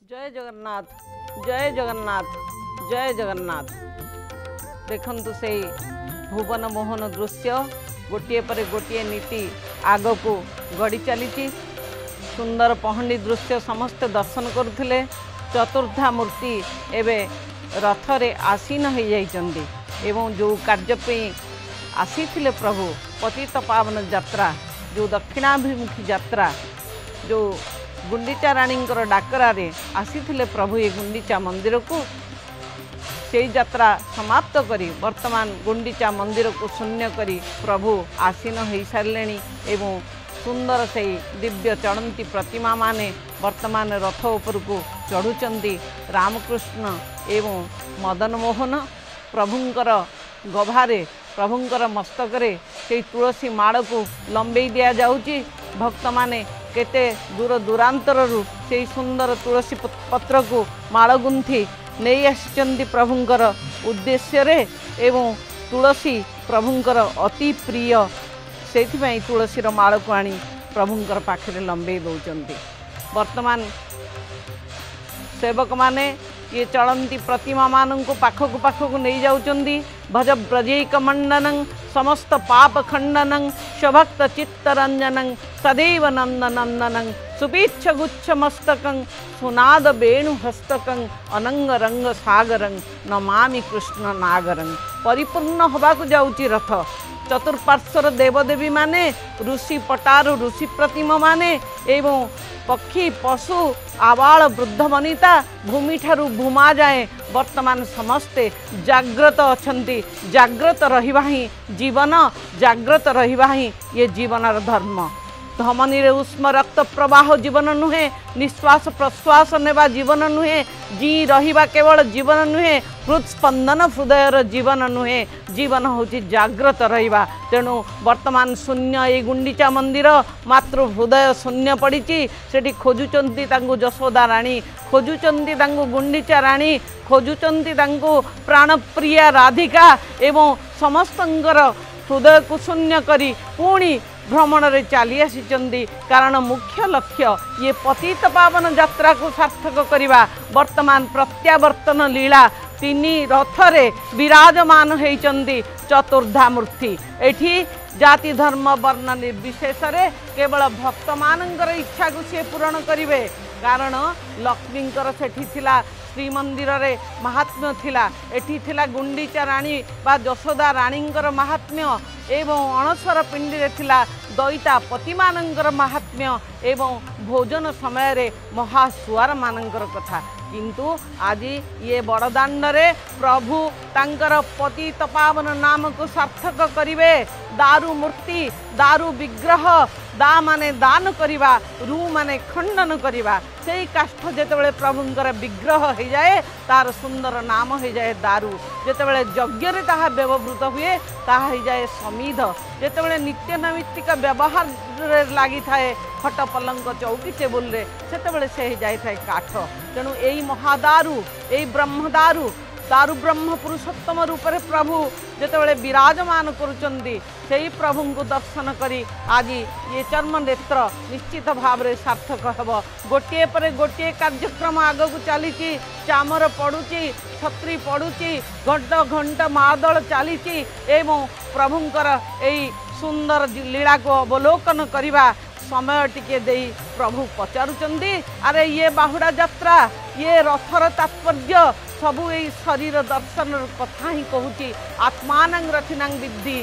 जय जगन्नाथ जय जगन्नाथ जय जगन्नाथ। देखंतु से भुवन मोहन दृश्य गोटे पर गोटे नीति आग को गड़ी चली। सुंदर पहंडी दृश्य समस्त दर्शन करुले। चतुर्धा मूर्ति एवं रथरे आसीन हो जाइछन्ति एवं जो कार्य आसी प्रभु पतित पावन यात्रा जो दक्षिणाभिमुखी यात्रा जो गुंडीचा राणी डाकरारे आसी प्रभु ये गुंडीचा मंदिर को से यात्रा समाप्त करी वर्तमान गुंडीचा मंदिर को शून्य करी प्रभु आसीन हो सारे एवं सुंदर से दिव्य चढ़ती प्रतिमा माने वर्तमान रथ उपर को चढ़ुचंती। रामकृष्ण एवं मदन मोहन प्रभुंकर गभारे प्रभुंकर मस्तकरे से तुलसी माड़ को लंबे दिया जाउची। भक्त माने केते दूर दूरांतरु से सुंदर तुलसी पत्र को माड़ गुंथी नहीं आसिचंती प्रभुंकर उद्देश्य रे एवं तुलसी प्रभुंकर अति प्रिय से तुलसीर माड़ को आनी प्रभुंकर पाखरे लंबे दौरान। वर्तमान सेवक माने ये चलती प्रतिमा मान को पाखक नहीं जाउचंदी। भज ब्रजैक मंडनं समस्त पाप खंडनं स्वभक्त चित्तरंजनं सदैव नंदनंदनं सुपीच्छ गुच्छ मस्तकं सुनाद वेणु हस्तकं अनंग रंग सागरं नमामि कृष्ण नागरं। परिपूर्ण होबा को जाउची रथ। चतुर्पार्श्वर देवदेवी माने ऋषि पटारु ऋषि प्रतिमा माने एवं पक्षी पशु आबाल वृद्ध वनिता भूमि ठारू भूमा जाए वर्तमान समस्ते जाग्रत अछंती। जाग्रत रहिबा ही जीवन, जाग्रत रहिबा ही ये जीवनर धर्म। धमनी रे उष्म रक्त प्रवाह जीवन नुहे, निश्वास प्रश्वास नेबा जीवन नुहे, जी रहिबा केवल जीवन नुहे, हृदस्पंदन हृदयर जीवन नुहे, जीवन होची जाग्रत रहिबा। तेणु वर्तमान शून्य ये गुंडीचा मंदिर मात्र हृदय शून्य पड़ी। सेठी खोजुचंती तांगु जशोदा राणी, खोजुचंती तांगु गुंडीचा राणी, खोजुचंती तांगु प्राणप्रिया राधिका एवं समस्तंकर हृदय को शून्य करी पुणी भ्रमण रे चली आसी। कारण मुख्य लक्ष्य ये पतित पावन यात्रा को सार्थक करवा। वर्तमान प्रत्यावर्तन लीला तीन रथरे विराजमान होती चतुर्धा मूर्ति। एठी जाति धर्म वर्ण निर्विशेष रे केवल भक्त मानकर इच्छा को सी पूरण करिवे। कारण लक्ष्मींकर सेठी थिला श्रीमंदिर रे महात्म्य थिला, एठी थिला गुंडीचा राणी बा जशोदा राणींकर महात्म्य एवं अणसर पिंडी रे थिला दैता पति मानंकर महात्म्य एवं भोजन समय रे महासुआर मानंकर कथा। किंतु आज ये बड़दाण्ड रे प्रभु तांकर पतित पावन नाम को सार्थक करिवे। दारू मूर्ति दारू विग्रह दा माने दान करिवा, रू माने खंडन करिवा। से काष्ठ जेतेबेले प्रभुंकर विग्रह हो जाए तार सुंदर नाम हो जाए दारू। जेतेबेले यज्ञ रे ताहा व्यवहृत हुए ताहा हो जाए समीध। जेतेबेले नित्य नैमित्तिक व्यवहार रे लागि थाए खट पलंक चौकी टेबुल रे सेतेबेले से हो जाए थाए काठ। तेणु एई महादारू एई ब्रह्मदारू दारू ब्रह्म पुरुषोत्तम रूप रे प्रभु जेतेबेले विराजमान करुचंदी सेई प्रभु को दर्शन करी आज ये चर्म नेत्र निश्चित भाव रे सार्थक हेबो। गोटे पर गोटे कार्यक्रम आगो को चली। चामर पड़ुची, छत्री पड़ुची, घंट घंट मादल चली एवं प्रभुंकर एई सुंदर लीला को अवलोकन करिवा समय टिके देई प्रभु पचारुचंदी अरे ये बाहुड़ा यात्रा ये रथर तात्पर्य सबू यही शरीर दर्शन कथा ही कहूँ। आत्मानं रथिनां विद्धि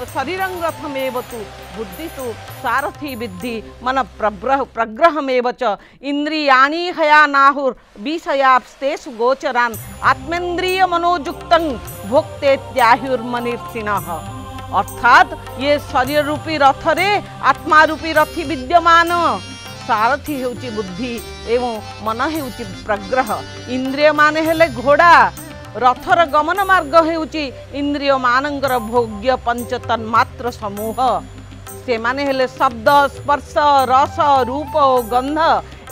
शरीरं रथमेव तु बुद्धि तु सारथी विद्धि मन प्रग्रहमेव च इंद्रियाणि हयानाहुर विषयास्तेषु गोचरान् आत्मेन्द्रिय मनोयुक्तं भोक्तेत्याहुर्मनीषिणः। अर्थात ये शरीर रूपी रथरे आत्मा रूपी रथी विद्यमान। सारथी हेउची बुद्धि एवं मन हेउची प्रग्रह। इंद्रिय माने हेले घोड़ा, रथर गमन मार्ग हेउची इंद्रिय मानंकर भोग्य पंच तन्मात्र समूह। से माने हेले शब्द स्पर्श रस रूप गंध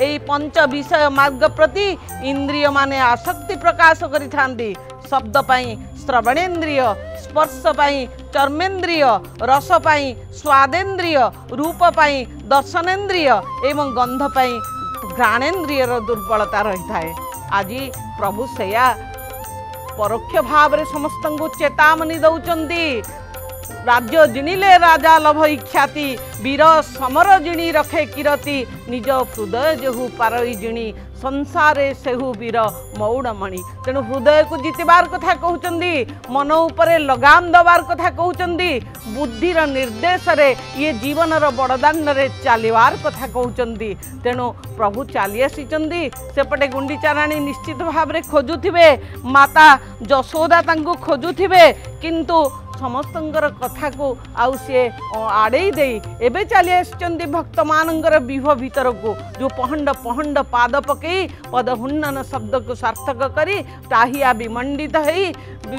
एई पंच विषय मार्ग प्रति इंद्रिय माने आसक्ति प्रकाश करिथांती। शब्द पाई श्रवणेन्द्रिय, स्पर्श पाई चर्मेन्द्रिय, रस पाई स्वादेन्द्रिय, रूप पाई दर्शनेन्द्रिय एवं गंध पाई घ्राणेन्द्रियर दुर्बलता रही थाए। आज प्रभु सैया परोक्ष भाव रे समस्त को चेतावनी दौचंदी। राज्य जिणिले राजा लभई ख्याति, वीर समर जिणी रखे किरति, निज हृदय जेहू पारई जिणी, संसारे सेहू वीर मौड़मणि। तेणु हृदय को जितबार कथा कहउचंदी, मन उपरे लगाम दबार कथा कहउचंदी, बुद्धिर निर्देश रे ये जीवनर बड़दान रे चलिवार कथा कहउचंदी। तेणु प्रभु चली आसीचंदी। सेपटे गुंडीचा राणी निश्चित भाव रे खोजुथिबे, माता यशोदा तांको खोजुथिबे, किंतु समस्तंकर कथा को आउ सी आड़े दे एबे चली आसचंदी भक्त मानंकर विह भीतर को, जो पहंड पहंड पाद पकई पद हुन्नन शब्द को सार्थक करी टाहिया विमंडित है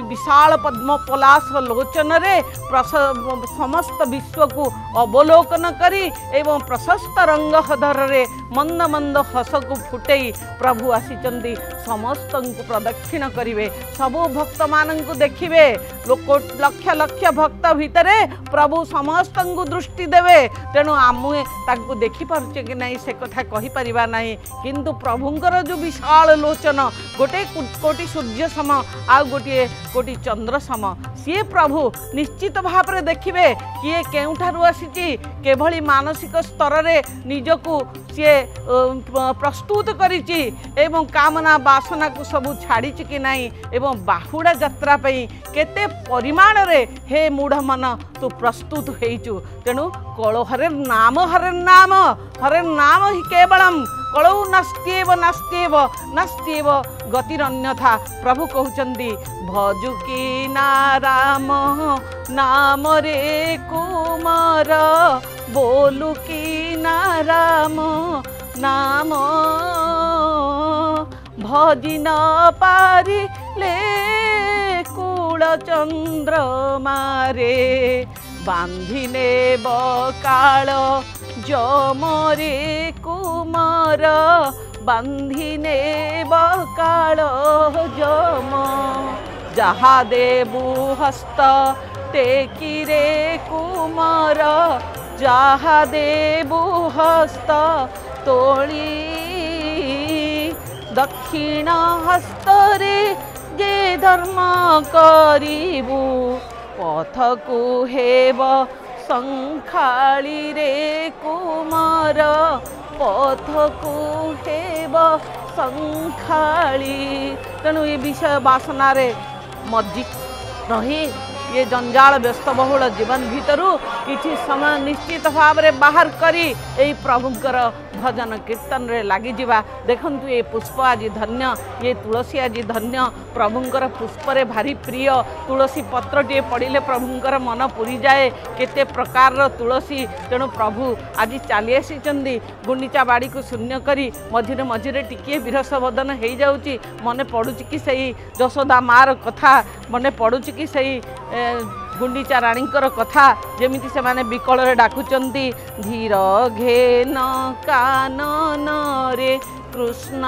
विशाल पद्म पलाश लोचन रे समस्त विश्व को अवलोकन करी एवं प्रशस्त रंग हदर रे मंद मंद हस को फुटई प्रभु आसीचंदी। समस्त को प्रदक्षिण करिवे, सबु भक्त मानंकु देखिवे। लक्ष लक्ष भक्त भितरे प्रभु समस्त को दृष्टि देवे। तेणु आमुए ताकू देखि पारुचे कि नहीं से कथा कहि परिबा नहीं, किंतु प्रभुंकर जो विशाल लोचन गोटे कोटि सूर्य सम आ गोटे कोटि चंद्र सम, सी प्रभु निश्चित भाव रे देखिवे किए केउठारु आसीची, केभली मानसिक स्तर रे निजकू सी प्रस्तुत करिची एवं कामना वासना को सबू छाड़ी कि नहीं, एवं बाहुड़ा यात्रा पई केते परिमाण रे हे मूढ़ मन तू प्रस्तुत हेचु। तेणु कलो हरे नाम ही केवलम कलौ नास्त्येव नास्त्येव नास्त्येव गतिरन्यथा। प्रभु कहउचंदी भजुकी नाराम नाम रे कुमार, बोलू की नाराम नाम, भजी न पारी ले कूल चंद्रमा रे, बांधिने बकाल जमरे कुमार, बांधिने बकाल जम, जहा देबु हस्त टेकी रे कुमार, जहा देबु हस्त तोली, दक्षिण हस्तरे जे धर्म करिबु, पथ को हेब संखाली रे कुमार, पथ को हेब संखाली। तेणु ये विषय वासना रे मज्जी रही ये जंजाल व्यस्तबहुल जीवन भितरु किछि समय निश्चित भाव रे बाहर करी एई प्रभुंकर भजन कीर्तन रे लागी जिबा। देखंतु ये पुष्प आज धन्य, ये तुलसी आज धन्य, प्रभुंकर पुष्प रे भारी प्रिय। तुलसी पत्र टे पड़िले प्रभुंकर मन पुरी जाए, केते प्रकार रो तुलसी। तेणु प्रभु आज चली आसीचंदी गुंडीचा बाड़ी को शून्य करी, मझिरे मझिरे टिके विरस बदन हेई जाउची, मने पड़ुची कि सही यशोदा मार कथा, मने पड़ुची कि सही गुंडीचा राणीकर कथा, जेमिति से माने विकल रे डाकुचंती, धीर घेन कानन रे कृष्ण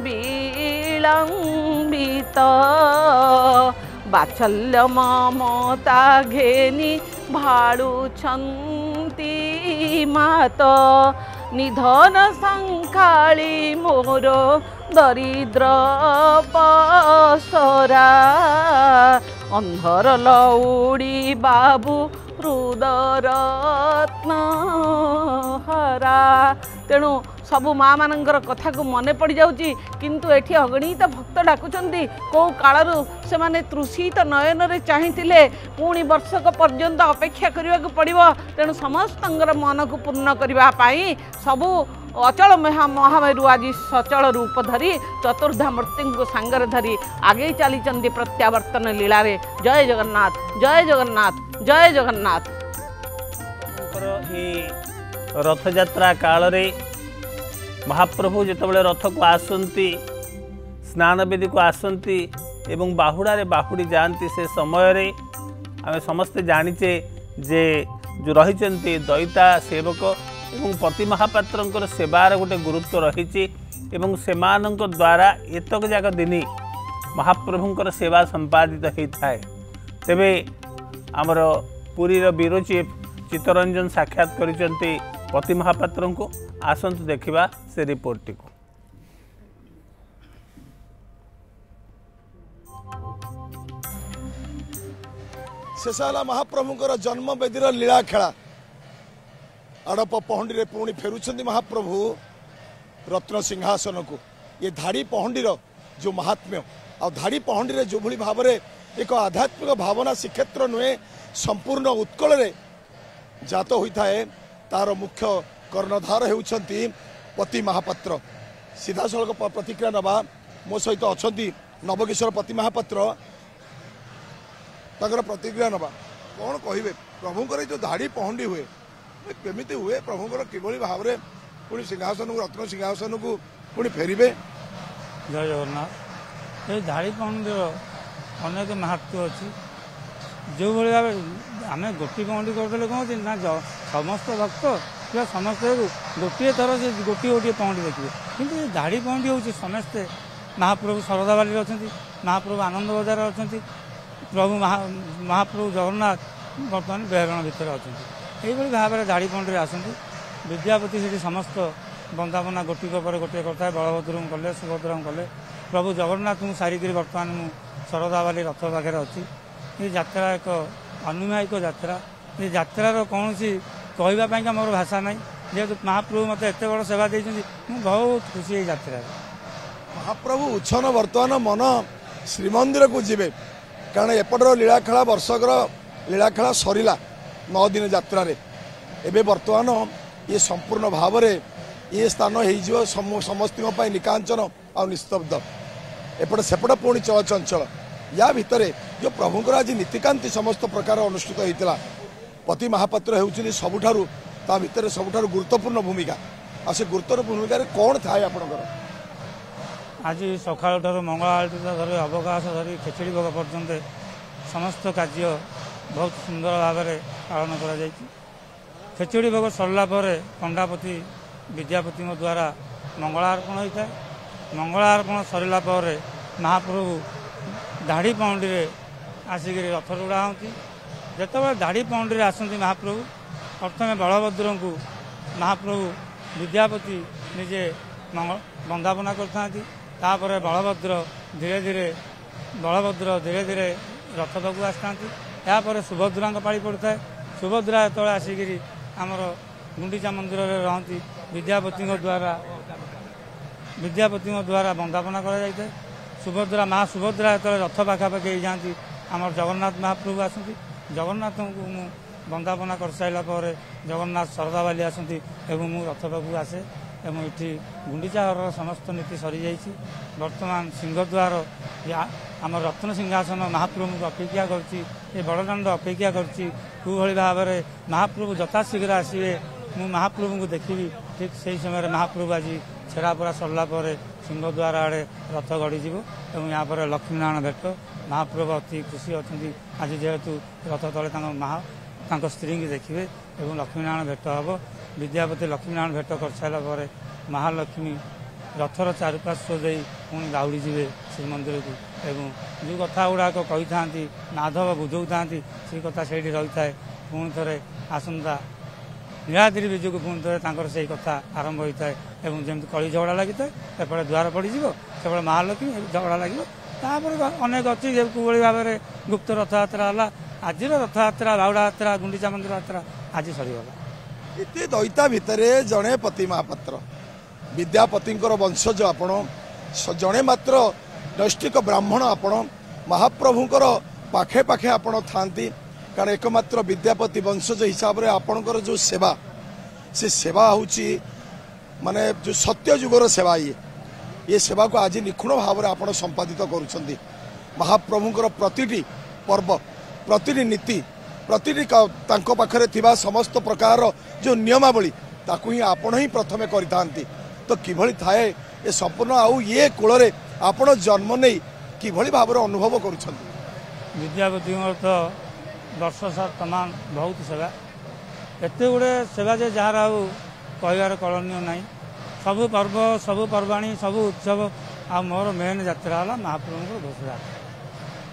विलंबित, बात्सल्य ममता घेनी भाड़ुछंती मात, निधन संखाली मोर दरिद्र पसरा, अंधर लौड़ी बाबू हृदरत्न हरा। तेणु सबु माँ मानकर कथा को मने पड़ जाउची, किंतु एठी अगणित भक्त डाकुचंती को कालरू से माने तृषित नयन रे चाहिथिले पुणी वर्षक पर्यंत अपेक्षा करिवा को पड़िबो। तेणु समस्तंगर मन को पूर्ण करिवा पाई सबु अचल महामेरु आज सचल रूप धरी चतुर्धा मूर्ति को सांगर धरी आगे चली चंदी प्रत्यावर्तन लीला रे। जय जगन्नाथ, जय जगन्नाथ, जय जगन्नाथ। रथ यात्रा काल रे महाप्रभु जितेबाला रथ को आसती, स्नान वेदी को आसती एवं बाहुड़ा रे बाहुड़ी जाती, से समय रे आम समस्ते जानीचे जे जो रही दयिता सेवक एवं पति महापात्र सेवार गोटे गुरुत्व रही एवं सेमानक द्वारा एतक जाक दिन महाप्रभुंकर सेवा संपादित होता है। तेबे आमर पुरीर ब्यूरो चीफ चित्तरंजन साक्षात करिसेंती पति महापात्र को, आसंतु देखिबा से रिपोर्ट को। शेष है महाप्रभुଙ୍କର जन्म वेदीर लीला खेला आड़प पहंडी रे पुणी फेरुछंती महाप्रभु रत्न सिंहासन को ये धाड़ी पहंडीर जो महात्म्य आ धाड़ी पहंडी रे जो भली भाव रे एक आध्यात्मिक भावना श्रीक्षेत्र नुहे संपूर्ण उत्कल रे जात होता है तार मुख्य कर्णधार होउछंती पति महापात्र सीधा सड़क प्रतिक्रिया नवा मो सहित अच्छा नवकिशोर पति महापात्र ताकर प्रतिक्रिया नवा कौन कहे प्रभुंर जो धाड़ी पहंडी हुए केमिति हुए प्रभुंर किभली भाव में पुणी सिंहासन को रत्न सिंहासन को पुणी फेरे। जय जगन्नाथ ये धाड़ी पहंडीर अनेक महत्व अच्छी जो भाव आम गोटी पहंडी करदे कौन ना समस्त भक्त क्या समस्त गोटे थर से गोटे गोटे पहंडी देखिए किंतु ये धाड़ी पहंडी हूँ समस्ते महाप्रभु शरदा बाली अच्छा महाप्रभु आनंद बजार अच्छा प्रभु महाप्रभु जगन्नाथ बर्तमान बेहरण भितर अच्छा यही भाव में धाड़ी पहंडी आसती विद्यापति से समस्त बंदापना गोटी पर गोटे करता है बलभद्र कले सुभद्रा कले प्रभु जगन्नाथ को सारिकी बर्तमान मु शरदा बाली रथ पाखे अच्छी ये यात्रा एक अनुमायिक यात्रा ये यात्रार कौन कहवाई मोर भाषा ना जेहेतु महाप्रभु मत एत बड़ सेवा देती बहुत खुशी यात्रा महाप्रभु उच्छन बर्तमान मन श्रीमंदिर को जीवे कारण एपटर लीलाखेला वर्षकर लीलाखेला सरला 9 दिन यात्रा एवं बर्तमान ये संपूर्ण भाव में ये स्थान हो समस्त निकांचन आ निस्तब्ध एपट सेपट पुणी चलचंचल या भितर जो प्रभुंर आज नीतिकांति समस्त प्रकार अनुष्ठित होता पति महापात्र होउछिनि सबुठारु ता भितर सबुठारु गुरुत्वपूर्ण भूमिका आ से गुरुत्वपूर्ण भूमिका रे कोन थाए आपनकर आज सकाळ ठार मंगल आरती धरी अवकाश धरी खेचड़ी भोग पर्यंत समस्त कार्य बहुत सुंदर भाव में पालन करा जायछि। खेचड़ी भोग सरला परे पंडापति विद्यापति द्वारा मंगलार्पण होता है मंगलार्पण सरला परे महाप्रभु धाड़ी पहंडी रे आसिक रथ रुड़ा होती जिते धाड़ी पहंडी आसती महाप्रभु प्रथम बलभद्र को महाप्रभु विद्यापति निजे बंदापना करतापर बलभद्र धीरे धीरे रथ तक आसता यापर सुभद्रा पाड़ी पड़ता है सुभद्रा जो आसिक आमर गुंडीचा मंदिर में रहती विद्यापति द्वारा बंदापना कर सुभद्रा माँ सुभद्रा जो रथ पाखापाखि जाती आमर जगन्नाथ महाप्रभु आसती जगन्नाथ को मु बंदापना कर सारा पर जगन्नाथ शरदा बाली आसती एवं मु रथ पाखु आसे एवं ये गुंडीचा घर समस्त नीति सरी जाइए बर्तमान सिंहद्वार आम रत्न सिंहासन महाप्रभु को अपेक्षा करछि बड़दाण्ड अपेक्षा करछि भली भाव में महाप्रभु यथाशीघ्र आसवे मु महाप्रभु को देखी ठीक से समय महाप्रभु आज छेरापड़ा सरला पर सिंहद्वार आड़े रथ गड़ीज और यहाँ पर लक्ष्मीनारायण भेट महाप्रभु अति खुशी अच्छा आज जेहेतु रथ तले स्त्री की देखिए और लक्ष्मीनारायण भेट हम विद्यापति लक्ष्मीनारायण भेट कर सारापर महालक्ष्मी रथर चारुपार्श्व दे पुणी दौड़ी जी श्रीमंदिर को एवं जो कथा गुड़ाक कही था माधव बुझौ था से कथा से रही है पुणी थे आसंता नीलाद्रि विजु को पुणी थे से कथा आरंभ होता है एवं जमी कली झगड़ा लगी था एपटे द्वार पड़ज से महालक्ष्मी झगड़ा लगे अनेक अच्छी कौली भाव में गुप्त रथयात्रा है आज रथयात्रा बाहुड़ा यात्रा गुंडीचा मंदिर यात्रा आज सरीगला एते दैता भितर जड़े पति महापात्र विद्यापति वंशज आपण जड़े मात्र नैष्टिक ब्राह्मण आपण महाप्रभुंर पाखे पाखे आपण थांती कारण एकमात्र विद्यापति वंशज हिसाब से आपणकर जो सेवा से सेवा होची माने जो सत्य जुगर सेवा ये सेवा को आज निखुण भाव में आपण संपादित करुछंती महाप्रभुंकर प्रतिटी पर्व प्रतिटी नीति प्रतिटी तांको पाखरे थिबा समस्त प्रकार जो नियमावली ताकू ही आपण ही प्रथमे करितांती तो किभली थाए ये संपूर्ण आउ ये कूल आपण जन्म नहीं किभली भाव में अनुभव करुछंती विद्यापति तो वर्ष सार तमाम बहुत सेवा एते गुड़े सेवा जे जार आउ कहबार कलनीय ना सबु पर्व सबु पर्वाणी सबु उत्सव आ मोर मेन यात्रा है महाप्रभु घोषयात्रा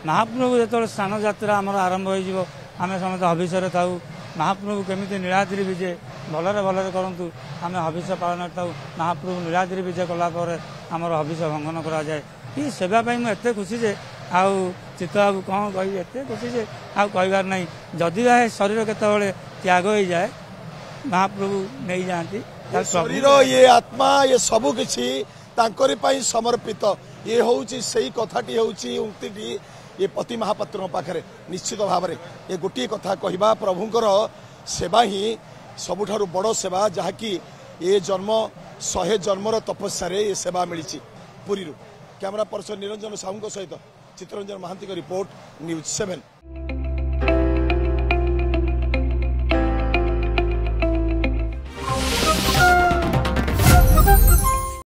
महाप्रभु जो स्नान यात्रा आमर आरंभ हो आम समस्त हविष्य थाऊ महाप्रभु केमी नीलाद्रि विजे भलरे भलरे करूँ आम हविष्य पालन था महाप्रभु नीलाद्रि विजे कलापर आमर हविष्य भंगन कराए ये सेवाई मुझे खुशी जे आउ चित्त बाबू कौन कह एत खुशी से आर ना जदि शरीर केतबले त्याग हो जाए महाप्रभु नहीं जाती शरीर ये आत्मा ये सबु किछि तांकरी पई समर्पित ये होउची सही कथाटी होउची उक्तिटी ये पति महापात्र पाखरे निश्चित भाव में ये गोटे कथा कहवा प्रभुंकर सेवा ही सबुठारु बड़ सेवा जहाँकि ये जन्म 100 जन्मर तपस्या ये सेवा मिली पुरी कैमरा पर्सन निरंजन साहू सहित चित्तरंजन महांती रिपोर्ट न्यूज 7।